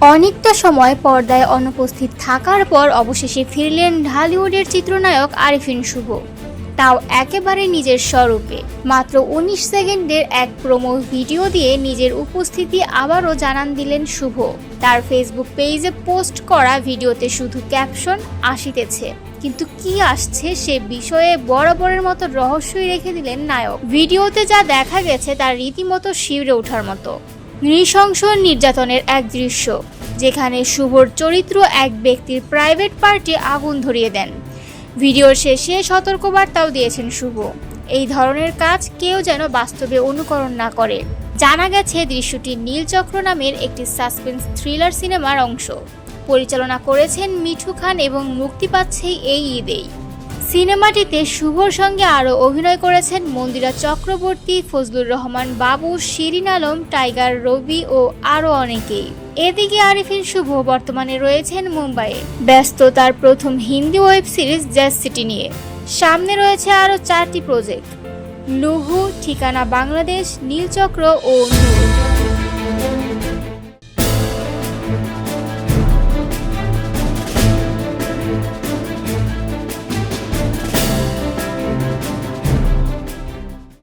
অনেকটা সময় পর্দায় অনুপস্থিত থাকার পর অবশেষে ফিরলেন ঢালিউডের চিত্রনায়ক আরিফিন শুভ, তাও একেবারে নিজের স্বরূপে। মাত্র 19 সেকেন্ডের এক প্রোমো ভিডিও দিয়ে নিজের উপস্থিতি আবারও জানান দিলেন শুভ। তার ফেসবুক পেজে পোস্ট করা ভিডিওতে শুধু ক্যাপশন আসিতেছে, কিন্তু কি আসছে সে বিষয়ে বরাবরের মতো রহস্যই রেখে দিলেন নায়ক। ভিডিওতে যা দেখা গেছে তার রীতিমতো শিউরে ওঠার মতো। নৃশংস নির্যাতনের এক দৃশ্য, যেখানে শুভর চরিত্র এক ব্যক্তির প্রাইভেট পার্টি আগুন ধরিয়ে দেন। ভিডিওর শেষে সতর্কবার্তাও দিয়েছেন শুভ, এই ধরনের কাজ কেউ যেন বাস্তবে অনুকরণ না করে। জানা গেছে দৃশ্যটি নীলচক্র নামের একটি সাসপেন্স থ্রিলার সিনেমার অংশ। পরিচালনা করেছেন মিঠু খান এবং মুক্তি পাচ্ছে এই ঈদেই। সিনেমাটিতে শুভর সঙ্গে আরও অভিনয় করেছেন মন্দিরা চক্রবর্তী, ফজলুর রহমান বাবু, শিরিন আলম, টাইগার, রবি ও আরও অনেকেই। এদিকে আরিফিন শুভ বর্তমানে রয়েছেন মুম্বাইয়ে, ব্যস্ত তার প্রথম Hindi web series jazz city নিয়ে। সামনে রয়েছে আরও 4টি প্রজেক্ট: লুহু, ঠিকানা বাংলাদেশ, নীলচক্র ও নূর।